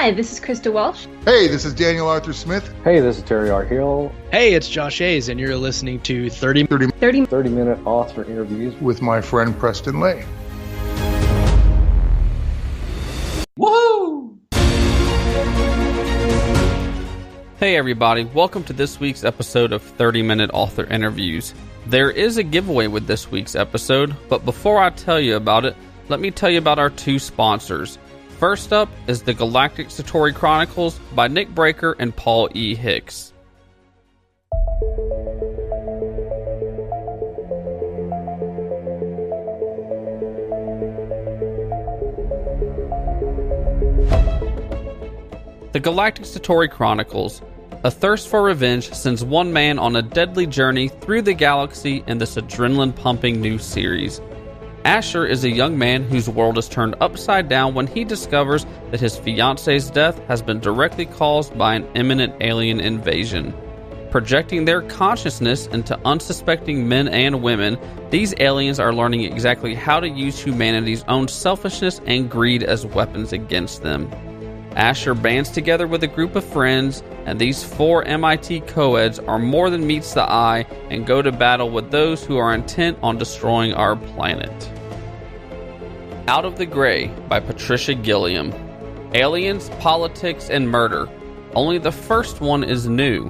Hi, this is Krista Welsh. Hey, this is Daniel Arthur Smith. Hey, this is Terry R. Hill. Hey, it's Josh Hayes, and you're listening to 30-minute author interviews with my friend Preston Lay. Woohoo! Hey everybody, welcome to this week's episode of 30-minute author interviews. There is a giveaway with this week's episode, but before I tell you about it, let me tell you about our two sponsors. First up is the Galactic Satori Chronicles by Nick Breaker and Paul E. Hicks. The Galactic Satori Chronicles. A thirst for revenge sends one man on a deadly journey through the galaxy in this adrenaline-pumping new series. Asher is a young man whose world is turned upside down when he discovers that his fiance's death has been directly caused by an imminent alien invasion. Projecting their consciousness into unsuspecting men and women, these aliens are learning exactly how to use humanity's own selfishness and greed as weapons against them. Asher bands together with a group of friends, and these four MIT co-eds are more than meets the eye and go to battle with those who are intent on destroying our planet. Out of the Gray by Patricia Gilliam. Aliens, politics, and murder. Only the first one is new.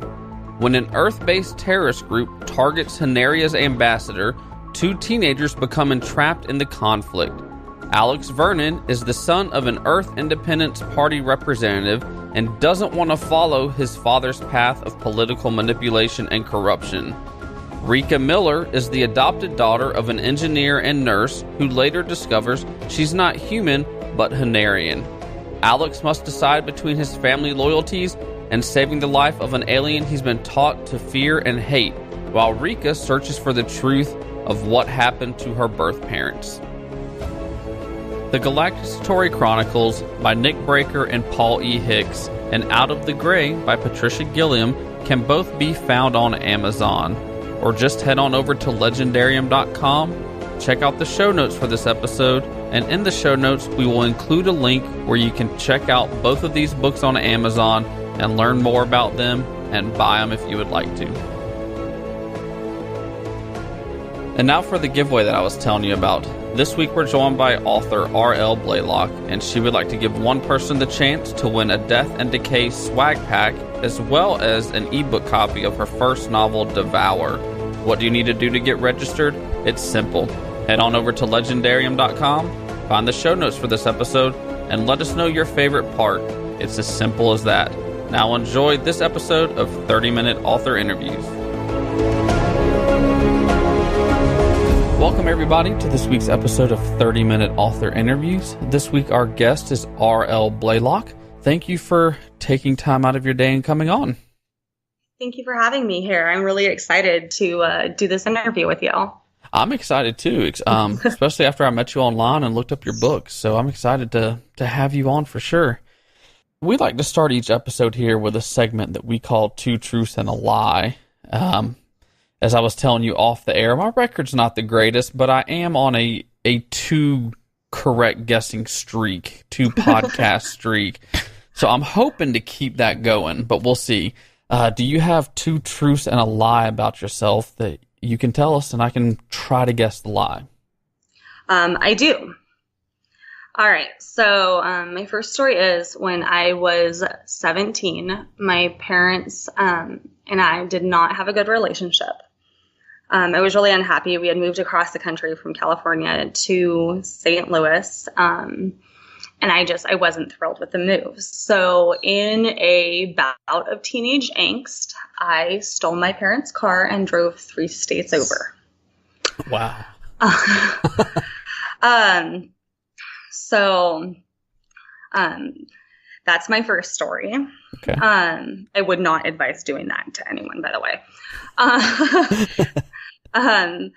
When an Earth-based terrorist group targets Hanaria's ambassador, two teenagers become entrapped in the conflict. Alex Vernon is the son of an Earth Independence Party representative and doesn't want to follow his father's path of political manipulation and corruption. Rika Miller is the adopted daughter of an engineer and nurse who later discovers she's not human but Hanarian. Alex must decide between his family loyalties and saving the life of an alien he's been taught to fear and hate, while Rika searches for the truth of what happened to her birth parents. The Galactic Satori Chronicles by Nick Breaker and Paul E. Hicks and Out of the Gray by Patricia Gilliam can both be found on Amazon. Or just head on over to Leigendarium.com, check out the show notes for this episode, and in the show notes we will include a link where you can check out both of these books on Amazon and learn more about them and buy them if you would like to. And now for the giveaway that I was telling you about. This week we're joined by author R.L. Blalock, and she would like to give one person the chance to win a Death and Decay swag pack, as well as an ebook copy of her first novel, Devour. What do you need to do to get registered? It's simple. Head on over to Leigendarium.com, find the show notes for this episode, and let us know your favorite part. It's as simple as that. Now enjoy this episode of 30-Minute Author Interviews. Welcome everybody to this week's episode of 30-Minute Author Interviews. This week our guest is R.L. Blalock. Thank you for taking time out of your day and coming on. Thank you for having me here. I'm really excited to do this interview with you. I'm excited too, especially after I met you online and looked up your books. So I'm excited to have you on for sure. We like to start each episode here with a segment that we call Two Truths and a Lie. As I was telling you off the air, my record's not the greatest, but I am on a two correct guessing streak, two podcast streak. So I'm hoping to keep that going, but we'll see. Do you have two truths and a lie about yourself that you can tell us and I can try to guess the lie? I do. All right. So my first story is when I was 17, my parents and I did not have a good relationship. I was really unhappy. We had moved across the country from California to St. Louis, and I wasn't thrilled with the move. So in a bout of teenage angst, I stole my parents' car and drove 3 states over. Wow. So that's my first story. Okay. I would not advise doing that to anyone, by the way. On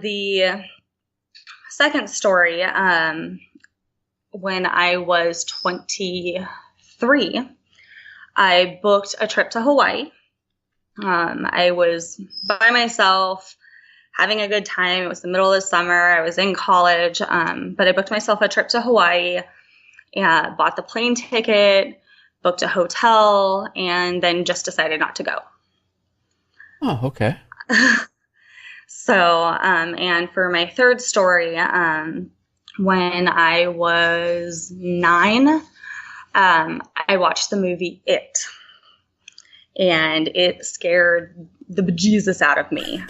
the second story, when I was 23, I booked a trip to Hawaii. I was by myself, having a good time. It was the middle of the summer. I was in college, but I booked myself a trip to Hawaii. and bought the plane ticket, booked a hotel, and then just decided not to go. Oh, okay. So, and for my third story, when I was 9, I watched the movie It, and it scared the bejesus out of me,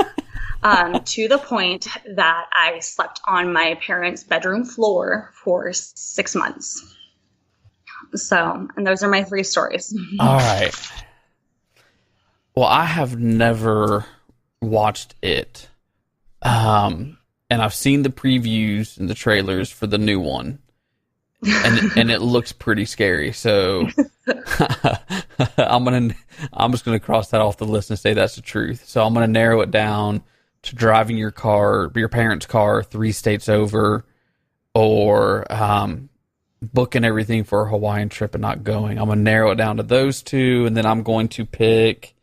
to the point that I slept on my parents' bedroom floor for 6 months. So, and those are my 3 stories. All right. Well, I have never watched It. And I've seen the previews and the trailers for the new one. And it looks pretty scary. So I'm just gonna cross that off the list and say that's the truth. So I'm gonna narrow it down to driving your parents' car 3 states over, or booking everything for a Hawaiian trip and not going. I'm gonna narrow it down to those 2, and then I'm going to pick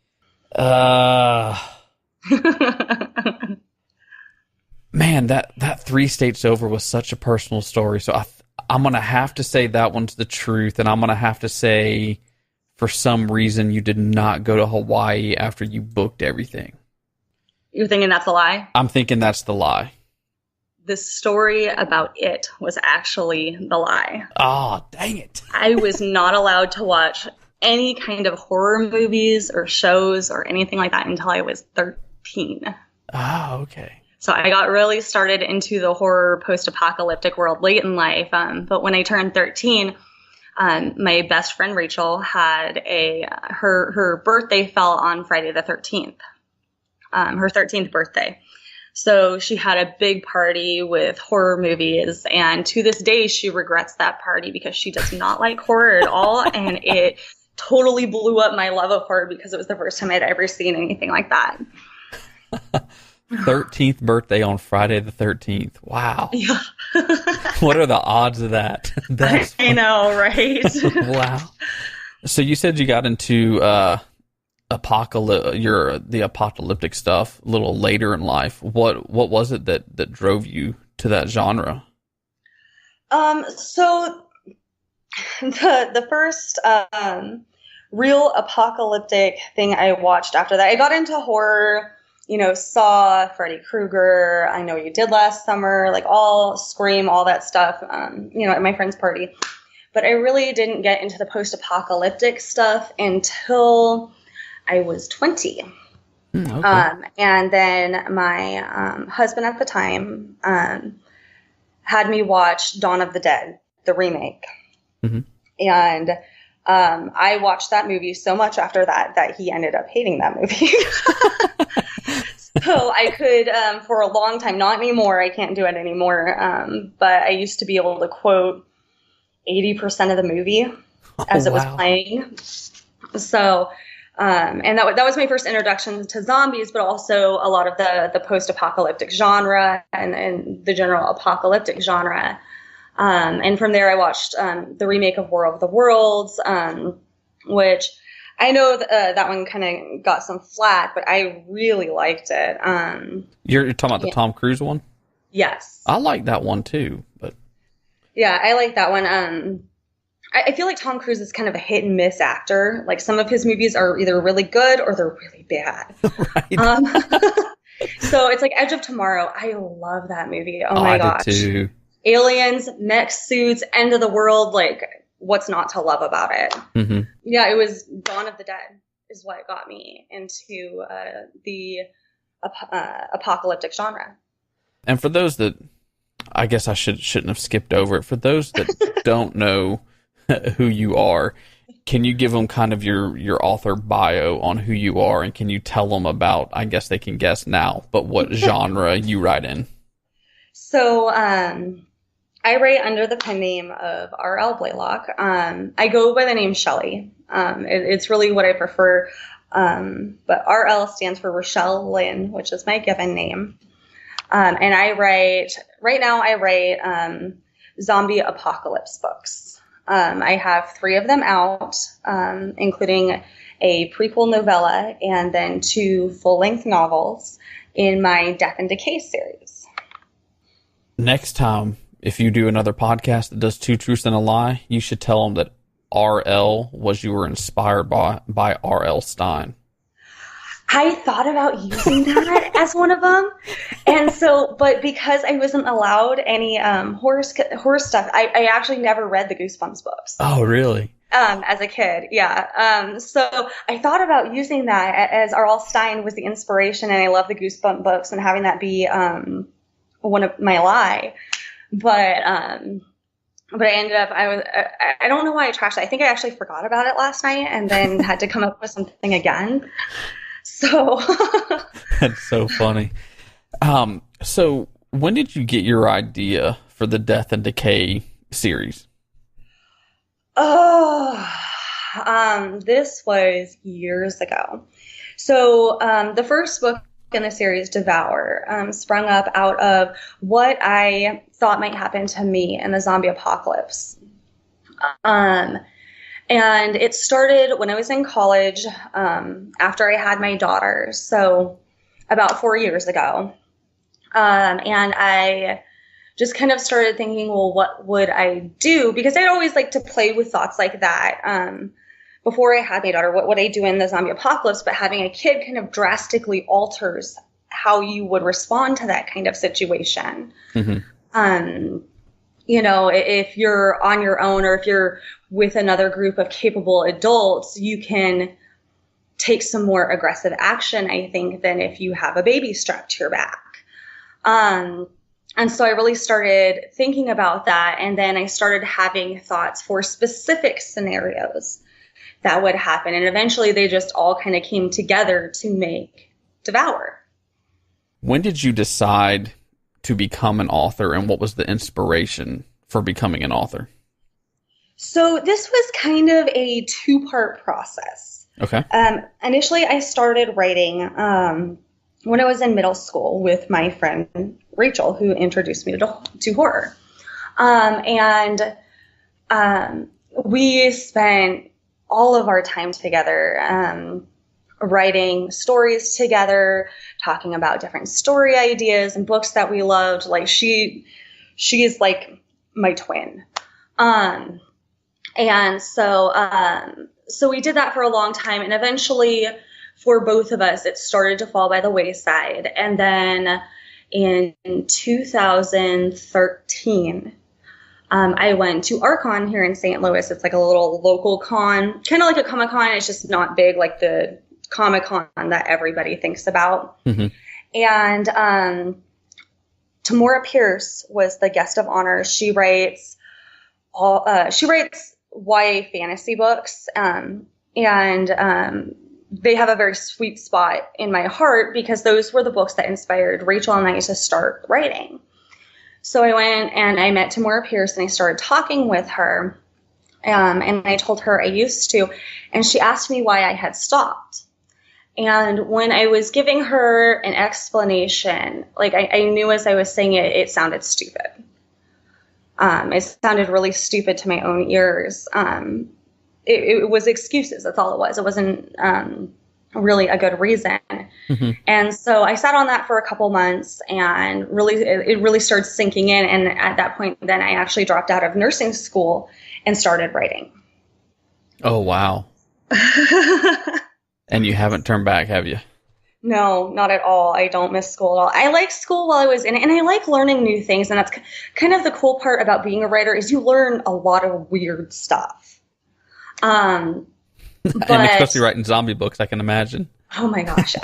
man, that 3 states over was such a personal story. So I'm going to have to say that one's the truth. And I'm going to have to say, for some reason, you did not go to Hawaii after you booked everything. You're thinking that's a lie? I'm thinking that's the lie. The story about It was actually the lie. Oh, dang it. I was not allowed to watch any kind of horror movies or shows or anything like that until I was 13. Oh, okay. So I got really started into the horror post-apocalyptic world late in life. But when I turned 13, my best friend Rachel had her birthday fell on Friday the 13th, her 13th birthday. So she had a big party with horror movies, and to this day she regrets that party because she does not like horror at all, and it totally blew up my love of horror because it was the first time I'd ever seen anything like that. 13th birthday on Friday the 13th. Wow. Yeah. What are the odds of that? I know, right? Wow. So you said you got into the apocalyptic stuff a little later in life. What was it that drove you to that genre? So the first real apocalyptic thing I watched after that, I got into horror. Saw, Freddy Krueger, I Know What You Did Last Summer, like all Scream, all that stuff, at my friend's party. But I really didn't get into the post-apocalyptic stuff until I was 20. Okay. And then my husband at the time had me watch Dawn of the Dead, the remake. Mm-hmm. And I watched that movie so much after that he ended up hating that movie. So I could, for a long time, not anymore, I can't do it anymore, but I used to be able to quote 80% of the movie as it was playing. So, and that was my first introduction to zombies, but also a lot of the post-apocalyptic genre and the general apocalyptic genre. And from there, I watched the remake of War of the Worlds, which I know that one kind of got some flack, but I really liked it. You're talking about the Tom Cruise one? Yes. I like that one too, but yeah, I like that one. I feel like Tom Cruise is kind of a hit and miss actor. Like some of his movies are either really good or they're really bad. Right. So it's like Edge of Tomorrow. I love that movie. Oh my gosh. I did too. Aliens, mech suits, end of the world, like what's not to love about it? Mm-hmm. Yeah, it was Dawn of the Dead is what got me into the apocalyptic genre. And for those that, I guess I shouldn't have skipped over it. For those that don't know who you are, can you give them kind of your author bio on who you are, and can you tell them about, I guess they can guess now, but what genre you write in? So, I write under the pen name of R.L. Blalock. I go by the name Shelley. It's really what I prefer. But R.L. stands for Rochelle Lynn, which is my given name. And right now I write zombie apocalypse books. I have 3 of them out, including a prequel novella and then 2 full-length novels in my Death Decay series. Next time, if you do another podcast that does Two Truths and a Lie, you should tell them that RL was you were inspired by R.L. Stein. I thought about using that as one of them. And so, but because I wasn't allowed any horror stuff, I actually never read the Goosebumps books. Oh, really? As a kid, yeah. So I thought about using that as R.L. Stein was the inspiration, and I love the Goosebumps books and having that be one of my lie. But I ended up, I don't know why I trashed it. I think I actually forgot about it last night and then had to come up with something again. So that's so funny. So when did you get your idea for the Death and Decay series? This was years ago. So the first book in the series, Devour, sprung up out of what I thought might happen to me in the zombie apocalypse. And it started when I was in college, after I had my daughter, so about 4 years ago. And I just kind of started thinking, well, what would I do? Because I'd always like to play with thoughts like that. Before I had my daughter, what would I do in the zombie apocalypse? But having a kid kind of drastically alters how you would respond to that kind of situation. Mm-hmm. You know, if you're on your own or if you're with another group of capable adults, you can take some more aggressive action, I think, than if you have a baby strapped to your back. And so I really started thinking about that. And then I started having thoughts for specific scenarios that would happen. And eventually they just all kind of came together to make Devour. When did you decide to become an author, and what was the inspiration for becoming an author? So this was kind of a two-part process. Okay. Initially, I started writing when I was in middle school with my friend Rachel, who introduced me to horror. We spent all of our time together writing stories together, talking about different story ideas and books that we loved. Like she is like my twin. And so we did that for a long time, and eventually for both of us, it started to fall by the wayside. And then in 2013, I went to Archon here in St. Louis. It's like a little local con, kind of like a Comic-Con. It's just not big like the Comic-Con that everybody thinks about. Mm-hmm. And Tamora Pierce was the guest of honor. She writes YA fantasy books, and they have a very sweet spot in my heart because those were the books that inspired Rachel and I to start writing. So I went and I met Tamora Pierce and I started talking with her, and I told her I used to, and she asked me why I had stopped. And when I was giving her an explanation, like I knew as I was saying it, it sounded stupid. It sounded really stupid to my own ears. It was excuses. That's all it was. It wasn't really a good reason. Mm-hmm. And so I sat on that for a couple months, and it really started sinking in. And at that point, then I actually dropped out of nursing school and started writing. Oh, wow. And you haven't turned back, have you? No, not at all. I don't miss school at all. I like school while I was in it, and I like learning new things. And that's kind of the cool part about being a writer is you learn a lot of weird stuff. And especially writing zombie books, I can imagine. Oh my gosh.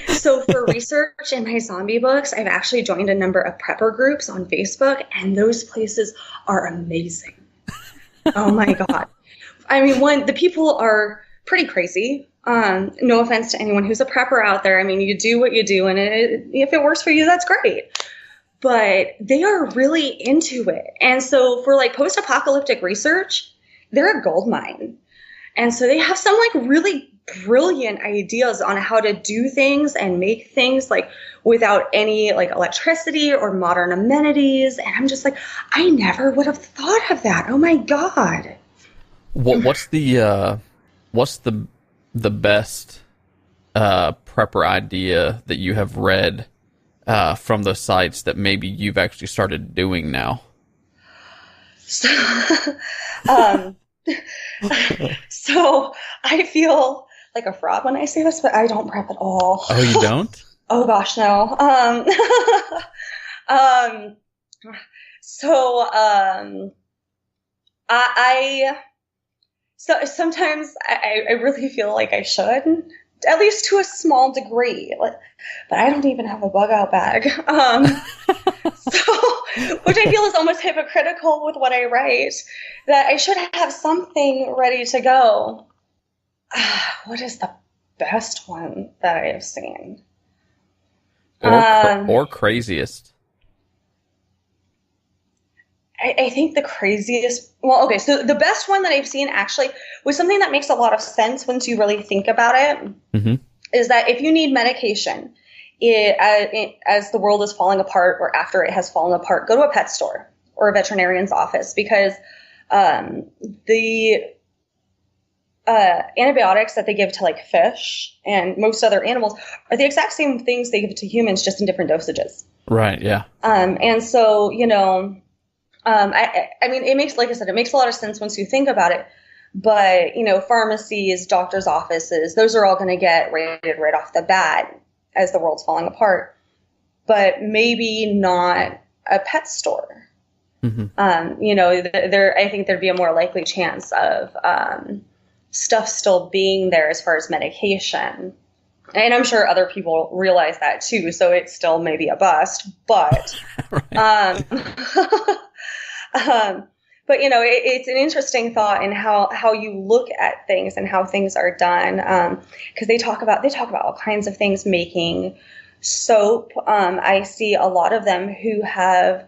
So for research in my zombie books, I've actually joined a number of prepper groups on Facebook, and those places are amazing. Oh my God. I mean, the people are pretty crazy. No offense to anyone who's a prepper out there. I mean, you do what you do, and if it works for you, that's great. But they are really into it. And so for like post-apocalyptic research, they're a gold mine. And so they have some like really brilliant ideas on how to do things and make things like without any like electricity or modern amenities. And I'm just like, I never would have thought of that. Oh my God. What's the best prepper idea that you have read from those sites that maybe you've actually started doing now? So, so I feel like a fraud when I say this, but I don't prep at all. Oh, you don't? Oh gosh, no. So sometimes I really feel like I should, at least to a small degree. But I don't even have a bug out bag. Which I feel is almost hypocritical with what I write, that I should have something ready to go. What is the best one that I have seen? Or craziest? I think the craziest, well, okay, so the best one that I've seen actually was something that makes a lot of sense once you really think about it, is that if you need medication, as the world is falling apart or after it has fallen apart, go to a pet store or a veterinarian's office, because the antibiotics that they give to like fish and most other animals are the exact same things they give to humans, just in different dosages. Right, yeah. And so, I mean, it makes, like I said, it makes a lot of sense once you think about it. But, pharmacies, doctors' offices, those are all going to get raided right off the bat as the world's falling apart. But maybe not a pet store. I think there'd be a more likely chance of stuff still being there as far as medication. And I'm sure other people realize that too, so it's still maybe a bust. But, but it's an interesting thought in how you look at things and how things are done. Because they talk about all kinds of things, making soap. I see a lot of them who have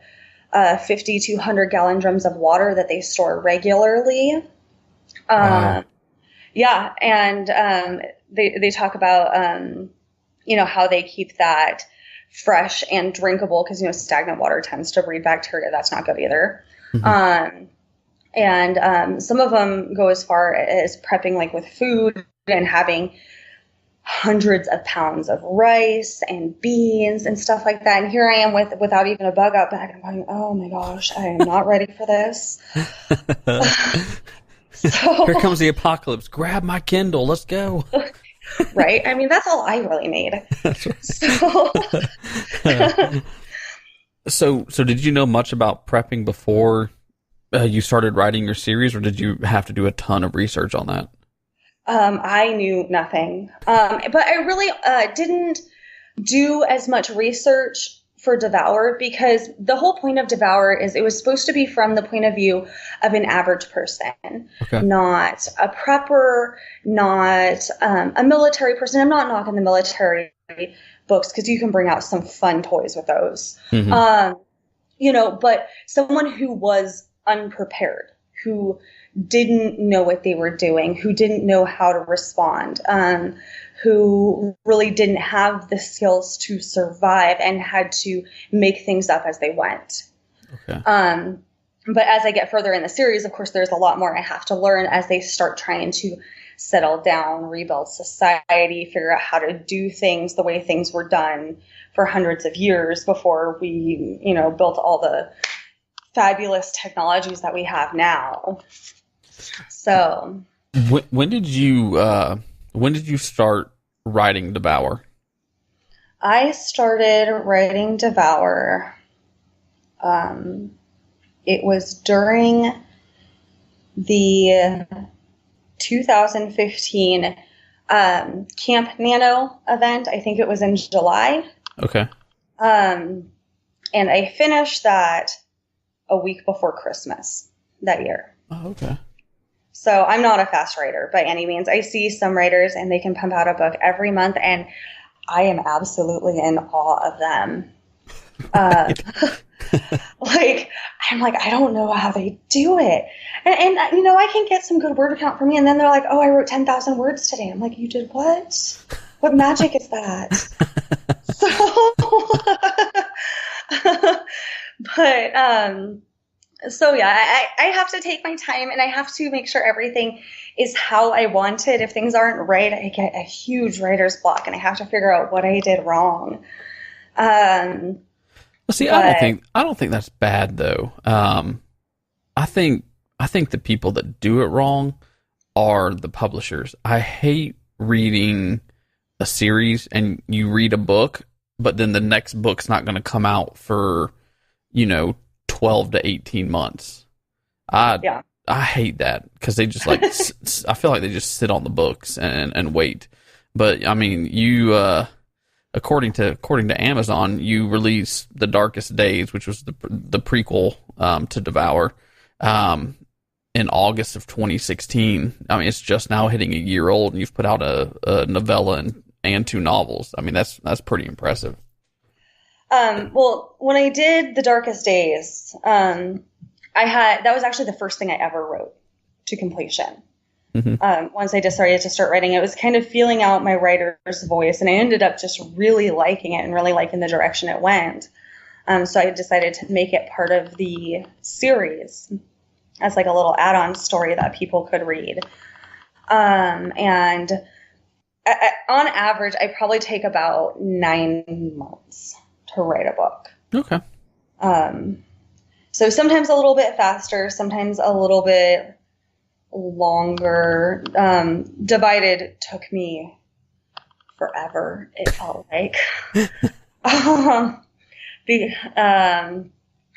50 to 100 gallon drums of water that they store regularly. Wow. Yeah, and they talk about how they keep that fresh and drinkable, because stagnant water tends to breed bacteria. That's not good either. And some of them go as far as prepping, like with food, and having hundreds of pounds of rice and beans and stuff like that. And here I am without even a bug out bag. I'm going, oh my gosh, I am not ready for this. So, here comes the apocalypse. Grab my Kindle. Let's go. Right? I mean, that's all I really need. That's right. So did you know much about prepping before you started writing your series, or did you have to do a ton of research on that? I knew nothing. But I really didn't do as much research for Devour, because the whole point of Devour is it was supposed to be from the point of view of an average person, not a prepper, not a military person. I'm not knocking the military books, because you can bring out some fun toys with those. But someone who was unprepared, who didn't know what they were doing, who didn't know how to respond, who really didn't have the skills to survive and had to make things up as they went. But as I get further in the series, of course, there's a lot more I have to learn as they start trying to settle down, rebuild society, figure out how to do things the way things were done for hundreds of years before we, built all the fabulous technologies that we have now. So, when did you start writing Devour? I started writing Devour. It was during the 2015 Camp Nano event. I think it was in July. Okay. And I finished that a week before Christmas that year. Oh, okay. So I'm not a fast writer by any means. I see some writers and they can pump out a book every month, and I am absolutely in awe of them. I'm like, I don't know how they do it. And I can get some good word count for me. And then they're like, oh, I wrote 10,000 words today. I'm like, you did what? What magic is that? So I have to take my time, and I have to make sure everything is how I want it. If things aren't right, I get a huge writer's block, and I have to figure out what I did wrong. Well, see, I don't think that's bad though. I think the people that do it wrong are the publishers. I hate reading a series and you read a book, but then the next book's not going to come out for 12 to 18 months. I hate that because they just like I feel like they just sit on the books and wait. But I mean, you according to Amazon, you released The Darkest Days, which was the prequel to Devour, in August of 2016. I mean, it's just now hitting a year old, and you've put out a novella and 2 novels. I mean, that's pretty impressive. Well, when I did The Darkest Days, that was actually the first thing I ever wrote to completion. Mm-hmm. Once I decided to start writing, it was kind of feeling out my writer's voice, and I ended up just really liking it and really liking the direction it went. So I decided to make it part of the series as like a little add-on story that people could read. And on average, I probably take about 9 months to write a book. Okay. So sometimes a little bit faster, sometimes a little bit longer. Divided took me forever, it felt like.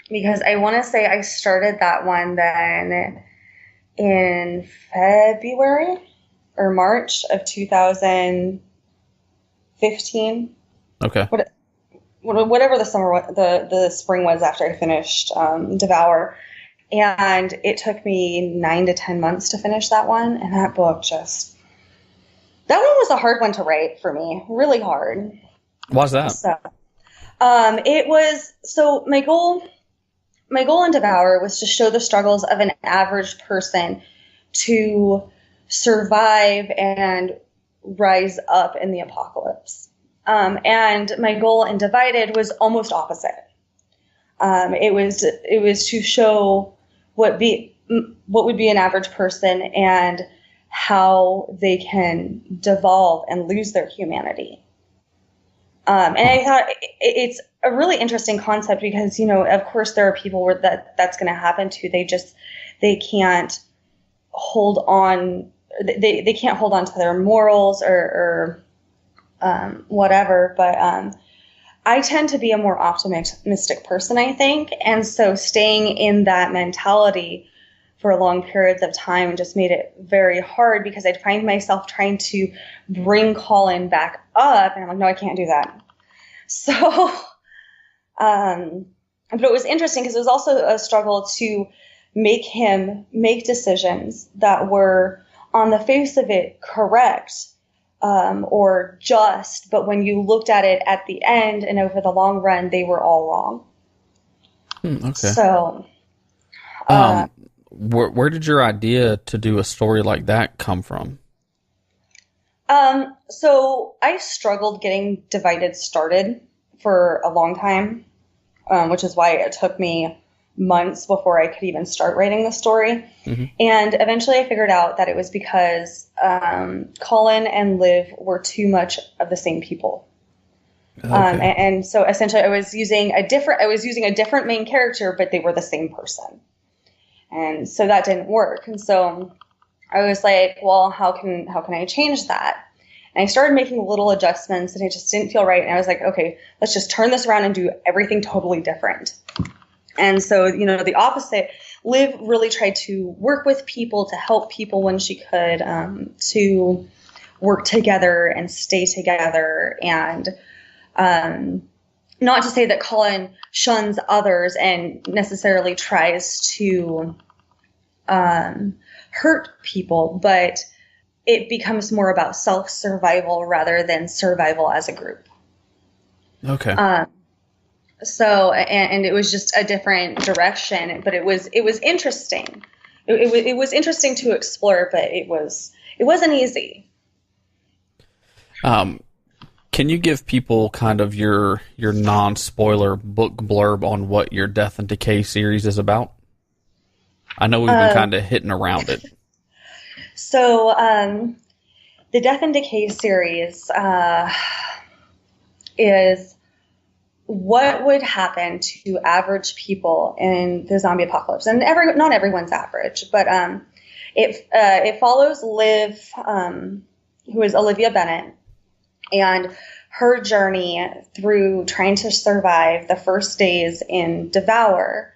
Because I want to say I started that one then in February or March of 2015. Okay. Whatever the spring was after I finished Devour. And it took me 9 to 10 months to finish that one. And that book that one was a hard one to write for me. Really hard. Why's that? So, my goal in Devour was to show the struggles of an average person to survive and rise up in the apocalypse. And my goal in Divided was almost opposite. It was to show what would be an average person and how they can devolve and lose their humanity. And I thought it's a really interesting concept because, of course there are people where that's going to happen to. They can't hold on. They can't hold on to their morals or whatever. But I tend to be a more optimistic person, I think. And so staying in that mentality for long periods of time just made it very hard because I'd find myself trying to bring Colin back up. And I'm like, no, I can't do that. So, but it was interesting because it was also a struggle to make him make decisions that were on the face of it correct. Or just, but when you looked at it at the end and over the long run, they were all wrong. Okay. So, where did your idea to do a story like that come from? So I struggled getting Divided started for a long time, which is why it took me months before I could even start writing the story. Mm-hmm. And eventually I figured out that it was because Colin and Liv were too much of the same people. Okay. And so essentially I was using a different main character, but they were the same person. And so that didn't work. And so I was like, well, how can I change that? And I started making little adjustments and it just didn't feel right. And I was like, okay, let's just turn this around and do everything totally different. And so, the opposite, Liv really tried to work with people, to help people when she could, to work together and stay together. And not to say that Colin shuns others and necessarily tries to hurt people, but it becomes more about self-survival rather than survival as a group. Okay. So, and it was just a different direction, but it was interesting. It was interesting to explore, but it wasn't easy. Can you give people kind of your non-spoiler book blurb on what your Death and Decay series is about? I know we've been kind of hitting around it. So, the Death and Decay series is what would happen to average people in the zombie apocalypse. And not everyone's average, but it follows Liv, who is Olivia Bennett, and her journey through trying to survive the first days in Devour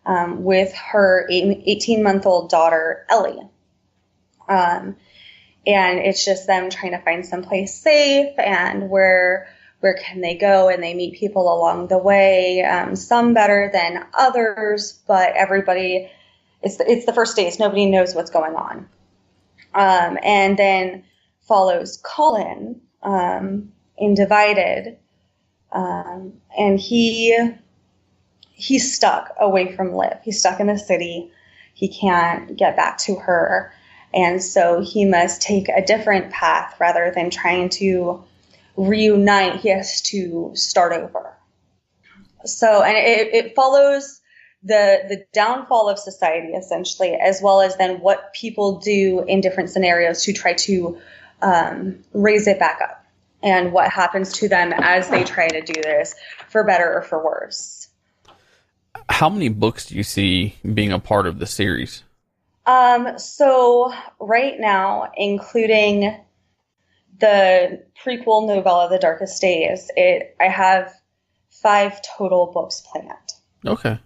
with her 18-month-old daughter, Ellie. And it's just them trying to find someplace safe and where can they go, and they meet people along the way, some better than others, but everybody, it's the first days, nobody knows what's going on. And then follows Colin in Divided, and he's stuck away from Liv. He's stuck in the city. He can't get back to her, and so he must take a different path rather than trying to reunite. He has to start over. So, and it follows the downfall of society, essentially, as well as then what people do in different scenarios to try to raise it back up, and what happens to them as they try to do this, for better or for worse. How many books do you see being a part of the series? So right now, including the prequel novella, The Darkest Days, I have 5 total books planned. Okay.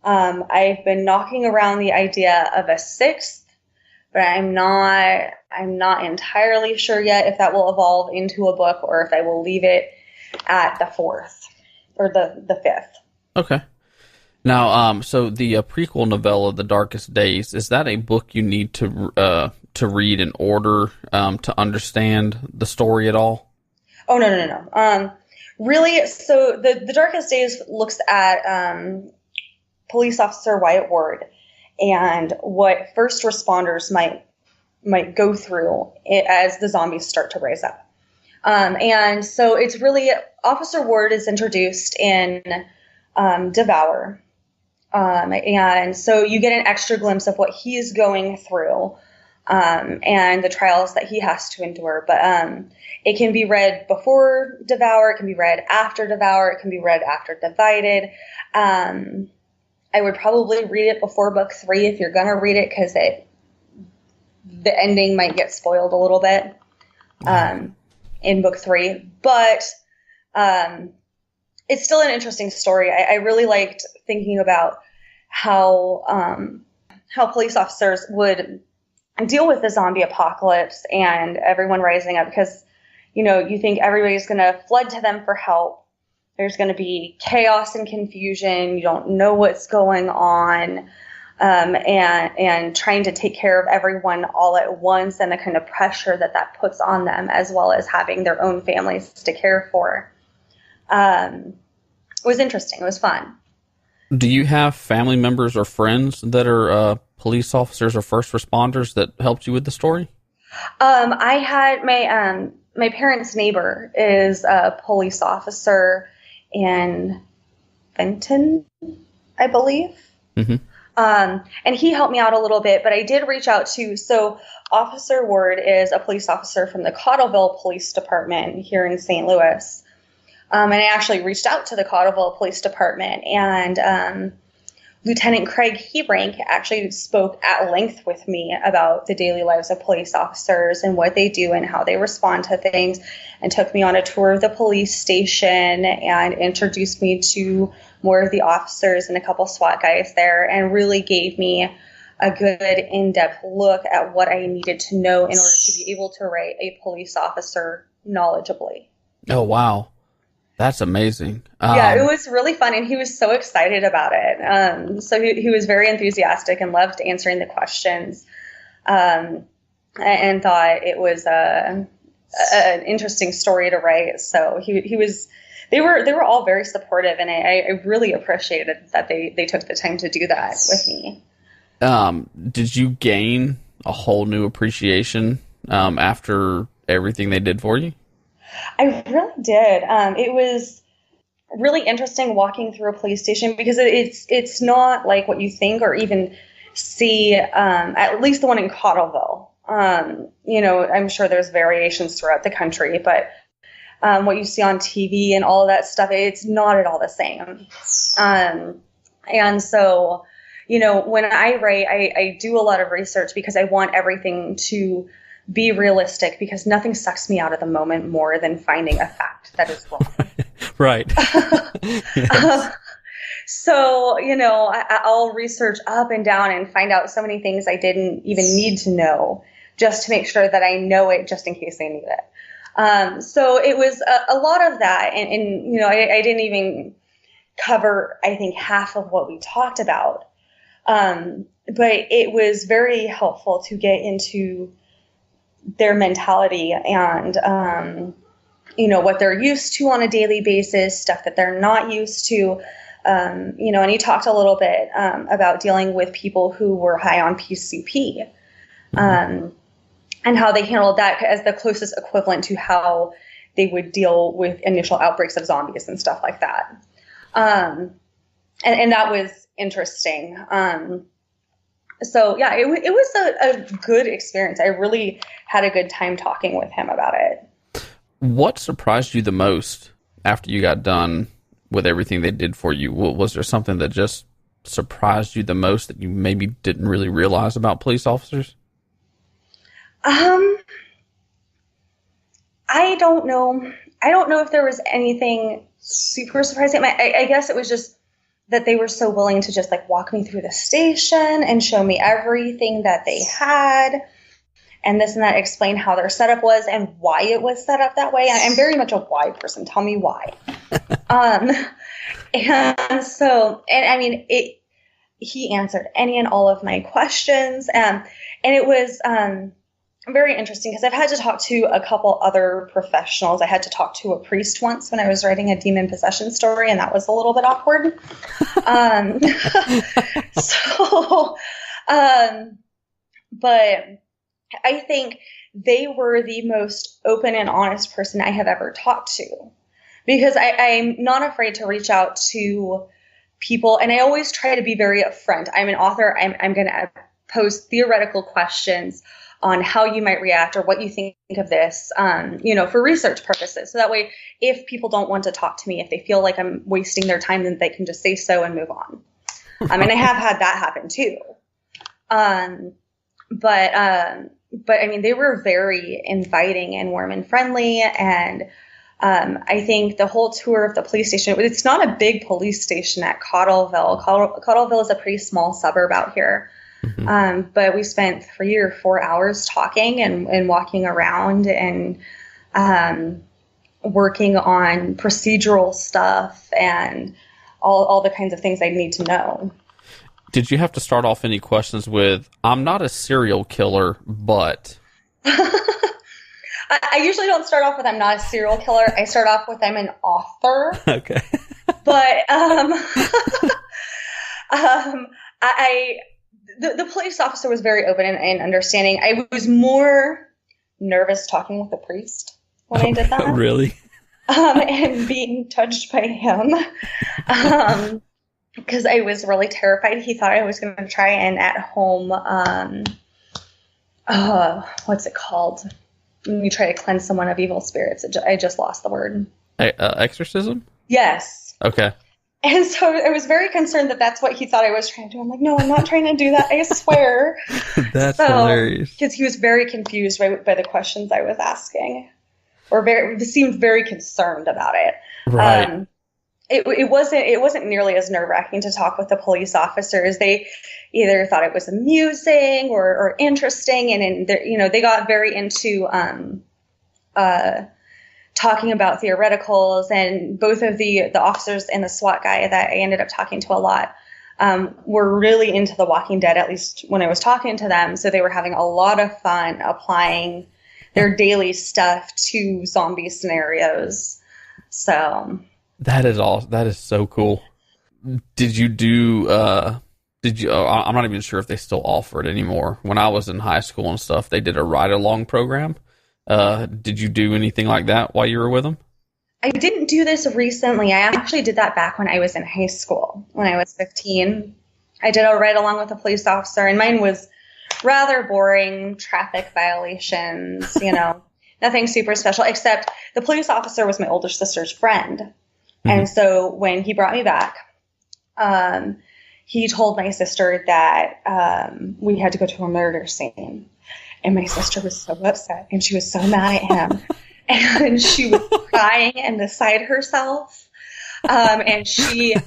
I've been knocking around the idea of a 6th, but I'm not entirely sure yet if that will evolve into a book or if I will leave it at the 4th or the 5th. Okay. Now, so the prequel novella, The Darkest Days, is that a book you need to read in order to understand the story at all? Oh, no. Really, so the Darkest Days looks at police officer Wyatt Ward and what first responders might go through as the zombies start to rise up. And so it's really, Officer Ward is introduced in Devour. And so you get an extra glimpse of what he's going through, and the trials that he has to endure. But it can be read before Devour, it can be read after Devour, it can be read after Divided. I would probably read it before book 3 if you're going to read it, because the ending might get spoiled a little bit in book 3. But it's still an interesting story. I really liked thinking about how police officers would deal with the zombie apocalypse and everyone rising up, because, you think everybody's going to flood to them for help. There's going to be chaos and confusion. You don't know what's going on, and trying to take care of everyone all at once, and the kind of pressure that puts on them, as well as having their own families to care for. It was interesting. It was fun. Do you have family members or friends that are police officers or first responders that helped you with the story? I had my parents' neighbor is a police officer in Fenton, I believe. Mm-hmm. And he helped me out a little bit, but I did reach out so Officer Ward is a police officer from the Cottleville Police Department here in St. Louis. And I actually reached out to the Cottleville Police Department, and Lieutenant Craig Hebrank actually spoke at length with me about the daily lives of police officers and what they do and how they respond to things, and took me on a tour of the police station and introduced me to more of the officers and a couple SWAT guys there, and really gave me a good in-depth look at what I needed to know in order to be able to write a police officer knowledgeably. Oh, wow. That's amazing. Yeah, it was really fun, and he was so excited about it. So he was very enthusiastic and loved answering the questions, and thought it was an interesting story to write. So they were all very supportive, and I really appreciated that they took the time to do that with me. Did you gain a whole new appreciation after everything they did for you? I really did. It was really interesting walking through a police station, because it's not like what you think or even see, at least the one in Cottleville. I'm sure there's variations throughout the country, but what you see on TV and all of that stuff. It's not at all the same. And so, when I write, I do a lot of research because I want everything to be realistic, because nothing sucks me out of the moment more than finding a fact that is wrong. Right. Yes. So, I'll research up and down and find out so many things I didn't even need to know, just to make sure that I know it just in case I need it. So it was a lot of that. And I didn't even cover, I think, half of what we talked about. But it was very helpful to get into their mentality and, what they're used to on a daily basis, stuff that they're not used to. And he talked a little bit about dealing with people who were high on PCP, and how they handled that as the closest equivalent to how they would deal with initial outbreaks of zombies and stuff like that. And that was interesting. So yeah, it was a good experience. I really had a good time talking with him about it. What surprised you the most after you got done with everything they did for you? Was there something that just surprised you the most that you maybe didn't really realize about police officers? I don't know. I don't know if there was anything super surprising. I guess it was just that they were so willing to just walk me through the station and show me everything that they had, and this and that, explain how their setup was and why it was set up that way. I'm very much a why person. Tell me why. And so, he answered any and all of my questions. And it was very interesting because I've had to talk to a couple other professionals. I had to talk to a priest once when I was writing a demon possession story, and that was a little bit awkward. But I think they were the most open and honest person I have ever talked to, because I'm not afraid to reach out to people, and I always try to be very upfront. I'm an author. I'm going to pose theoretical questions on how you might react or what you think of this, for research purposes. So that way, if people don't want to talk to me, if they feel like I'm wasting their time, then they can just say so and move on. And I have had that happen too. But they were very inviting and warm and friendly. And I think the whole tour of the police station, it's not a big police station at Cottleville. Cottleville is a pretty small suburb out here. Mm-hmm. But we spent 3 or 4 hours talking and walking around and working on procedural stuff and all the kinds of things I need to know. Did you have to start off any questions with, I'm not a serial killer, but... I usually don't start off with, I'm not a serial killer. I start off with, I'm an author. Okay. But the police officer was very open and understanding. I was more nervous talking with the priest when I did that. Really? And being touched by him. Because I was really terrified. He thought I was going to try an at-home, what's it called? When you try to cleanse someone of evil spirits. I just lost the word. Exorcism? Yes. Okay. And so I was very concerned that that's what he thought I was trying to do. I'm like, no, I'm not trying to do that. I swear. That's hilarious. Because he was very confused by the questions I was asking, or seemed very concerned about it. Right. It wasn't nearly as nerve-wracking to talk with the police officers. They either thought it was amusing or interesting, and they got very into talking about theoreticals. And both of the officers and the SWAT guy that I ended up talking to a lot were really into The Walking Dead, at least when I was talking to them. So they were having a lot of fun applying their daily stuff to zombie scenarios. So that is so cool. Did you do I'm not even sure if they still offer it anymore. When I was in high school and stuff, they did a ride-along program. Did you do anything like that while you were with them? I didn't do this recently. I actually did that back when I was in high school, when I was 15. I did a ride-along with a police officer, and mine was rather boring, traffic violations, Nothing super special, except the police officer was my older sister's friend. And so when he brought me back, he told my sister that we had to go to a murder scene. And my sister was so upset, and she was so mad at him. And she was crying and beside herself. And she, I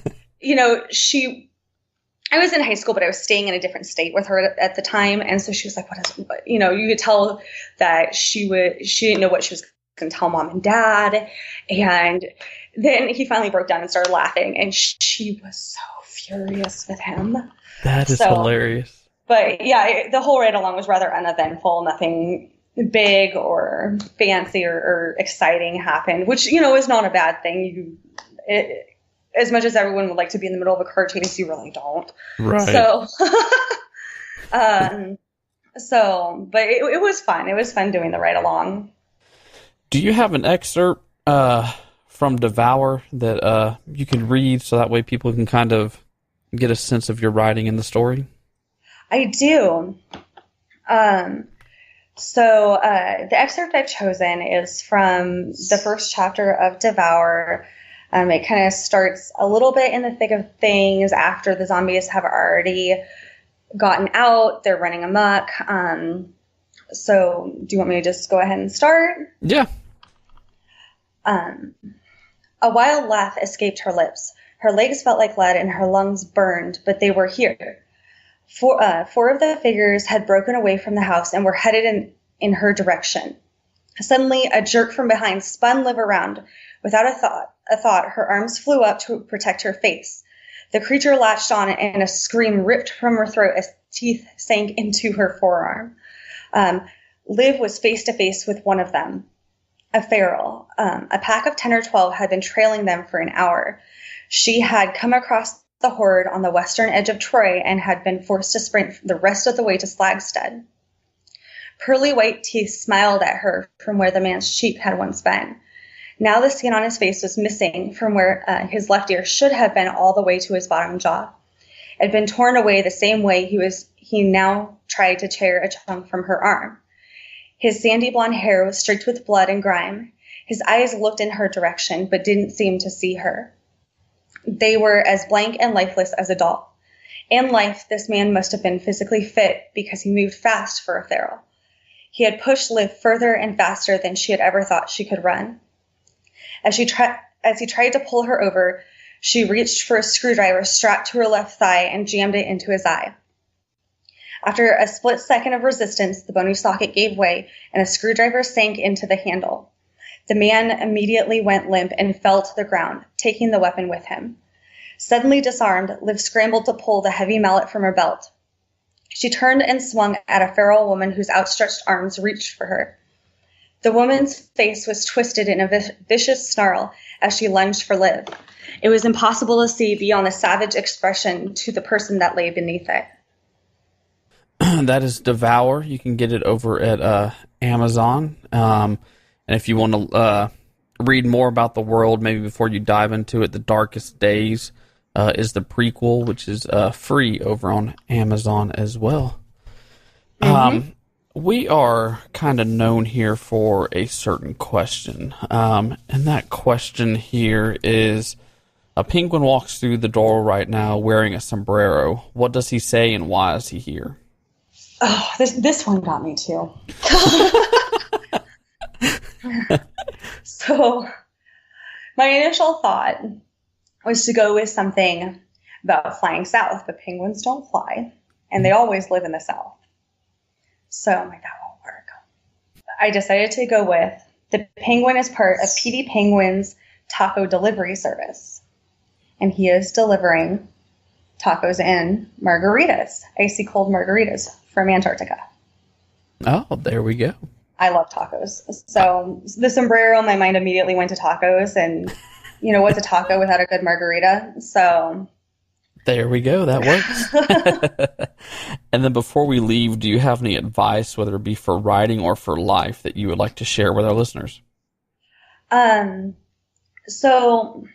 was in high school, but I was staying in a different state with her at the time. And so she was like, you could tell that she didn't know what she was going to tell mom and dad. And then he finally broke down and started laughing, and she was so furious with him. That is hilarious. But yeah, the whole ride along was rather uneventful. Nothing big or fancy or exciting happened, which, is not a bad thing. As much as everyone would like to be in the middle of a car chase, you really don't. Right. So, but it was fun. It was fun doing the ride along. Do you have an excerpt from Devour that you can read so that way people can kind of get a sense of your writing in the story? I do. So the excerpt I've chosen is from the first chapter of Devour. It kind of starts a little bit in the thick of things after the zombies have already gotten out. They're running amok. So do you want me to just go ahead and start? Yeah. A wild laugh escaped her lips. Her legs felt like lead and her lungs burned, but they were here. Four of the figures had broken away from the house and were headed in her direction. Suddenly, a jerk from behind spun Liv around. Without a thought, her arms flew up to protect her face. The creature latched on and a scream ripped from her throat as teeth sank into her forearm. Liv was face to face with one of them, a feral. A pack of 10 or 12 had been trailing them for an hour. She had come across the horde on the western edge of Troy and had been forced to sprint the rest of the way to Slagstead. Pearly white teeth smiled at her from where the man's cheek had once been. Now the skin on his face was missing from where his left ear should have been all the way to his bottom jaw. It had been torn away the same way he now tried to tear a chunk from her arm. His sandy blonde hair was streaked with blood and grime. His eyes looked in her direction, but didn't seem to see her. They were as blank and lifeless as a doll. In life, this man must have been physically fit because he moved fast for a feral. He had pushed Liv further and faster than she had ever thought she could run. As he tried to pull her over, she reached for a screwdriver strapped to her left thigh and jammed it into his eye. After a split second of resistance, the bony socket gave way and a screwdriver sank into the handle. The man immediately went limp and fell to the ground, taking the weapon with him. Suddenly disarmed, Liv scrambled to pull the heavy mallet from her belt. She turned and swung at a feral woman whose outstretched arms reached for her. The woman's face was twisted in a vicious snarl as she lunged for Liv. It was impossible to see beyond the savage expression to the person that lay beneath it. That is Devour. You can get it over at Amazon. And if you want to read more about the world, maybe before you dive into it, The Darkest Days is the prequel, which is free over on Amazon as well. Mm-hmm. We are kind of known here for a certain question. And that question here is, a penguin walks through the door right now wearing a sombrero. What does he say and why is he here? Oh, this one got me too. So my initial thought was to go with something about flying south, but penguins don't fly, and they always live in the south. So I'm like, that won't work. I decided to go with the penguin is part of PD Penguin's taco delivery service, and he is delivering tacos and margaritas, icy cold margaritas from Antarctica. Oh, there we go. I love tacos. So the sombrero, my mind immediately went to tacos, and what's a taco without a good margarita? So there we go. That works. And then before we leave, do you have any advice, whether it be for writing or for life, that you would like to share with our listeners? So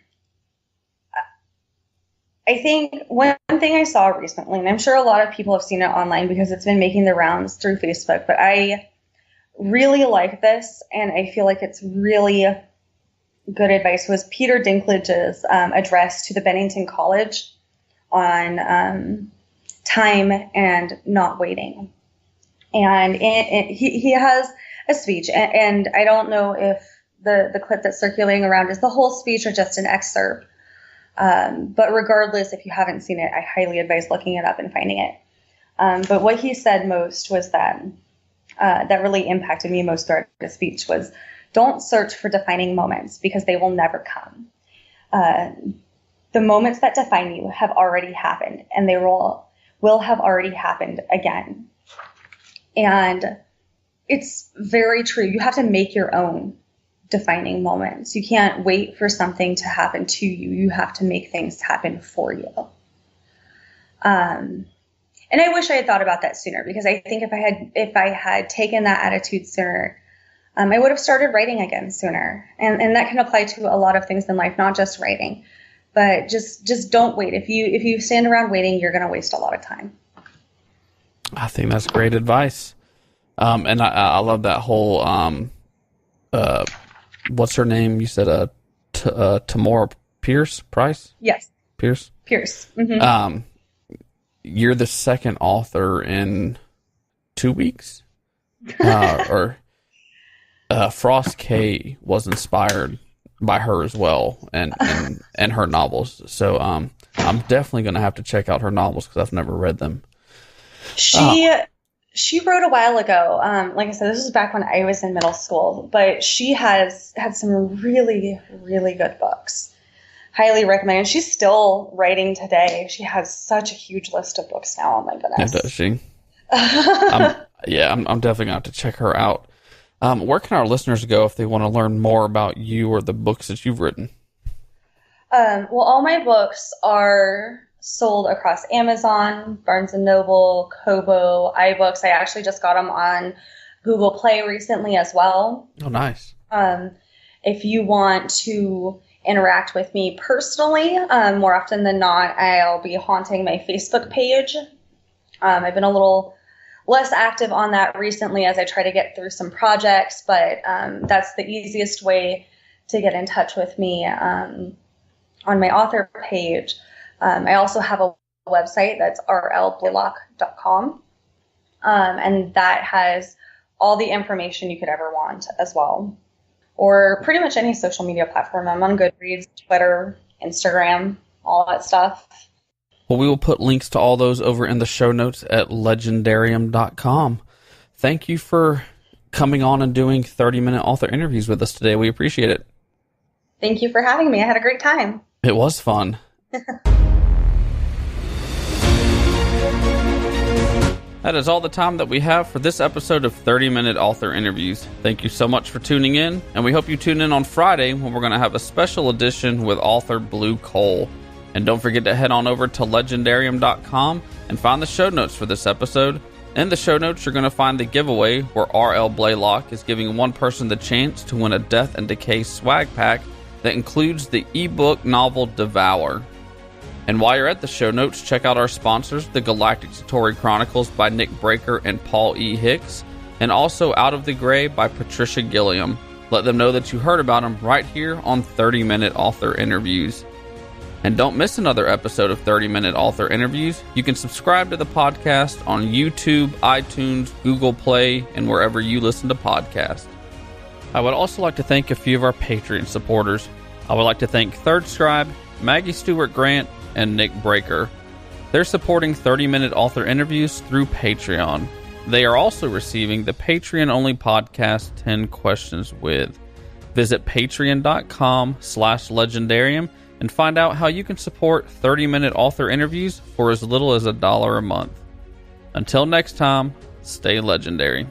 I think one thing I saw recently, and I'm sure a lot of people have seen it online because it's been making the rounds through Facebook, but I really like this, and I feel like it's really good advice, was Peter Dinklage's address to the Bennington College on time and not waiting. And he has a speech, and I don't know if the clip that's circulating around is the whole speech or just an excerpt. But regardless, if you haven't seen it, I highly advise looking it up and finding it. But what he said most was that really impacted me most throughout the speech was, don't search for defining moments because they will never come. The moments that define you have already happened, and they will have already happened again. And it's very true. You have to make your own defining moments. You can't wait for something to happen to you. You have to make things happen for you. And I wish I had thought about that sooner, because I think if I had taken that attitude sooner, I would have started writing again sooner. And that can apply to a lot of things in life, not just writing. But just don't wait. If you stand around waiting, you're going to waste a lot of time. I think that's great advice. And I love that whole, what's her name? You said, Tamora Price? Yes. Pierce? Mm-hmm. You're the second author in 2 weeks? Frost K was inspired by her as well, and her novels. So, I'm definitely going to have to check out her novels because I've never read them. She wrote a while ago. Like I said, this was back when I was in middle school, but she has had some really, really good books. Highly recommend. And she's still writing today. She has such a huge list of books now. Oh my goodness. Yeah, does she? I'm definitely gonna have to check her out. Where can our listeners go if they want to learn more about you or the books that you've written? Well, all my books are sold across Amazon, Barnes & Noble, Kobo, iBooks. I actually just got them on Google Play recently as well. Oh, nice. If you want to interact with me personally, more often than not, I'll be haunting my Facebook page. I've been a little less active on that recently as I try to get through some projects, but that's the easiest way to get in touch with me on my author page. I also have a website that's rlblalock.com, and that has all the information you could ever want as well. Or pretty much any social media platform. I'm on Goodreads, Twitter, Instagram, all that stuff. Well, we will put links to all those over in the show notes at Leigendarium.com. Thank you for coming on and doing 30-minute author interviews with us today. We appreciate it. Thank you for having me. I had a great time. It was fun. That is all the time that we have for this episode of 30-Minute Author Interviews. Thank you so much for tuning in, and we hope you tune in on Friday when we're going to have a special edition with author Blue Cole. And don't forget to head on over to Leigendarium.com and find the show notes for this episode. In the show notes, you're going to find the giveaway where R.L. Blalock is giving one person the chance to win a Death Decay swag pack that includes the ebook novel Devour. And while you're at the show notes, check out our sponsors, the Galactic Satori Chronicles by Nick Breaker and Paul E. Hicks, and also Out of the Gray by Patricia Gilliam. Let them know that you heard about them right here on 30-Minute Author Interviews. And don't miss another episode of 30-Minute Author Interviews. You can subscribe to the podcast on YouTube, iTunes, Google Play, and wherever you listen to podcasts. I would also like to thank a few of our Patreon supporters. I would like to thank Third Scribe, Maggie Stewart Grant, and Nick Breaker. They're supporting 30-Minute Author Interviews through Patreon. They are also receiving the Patreon-only podcast 10 Questions With. Visit patreon.com/Leigendarium and find out how you can support 30-Minute Author Interviews for as little as $1 a month. Until next time, stay legendary.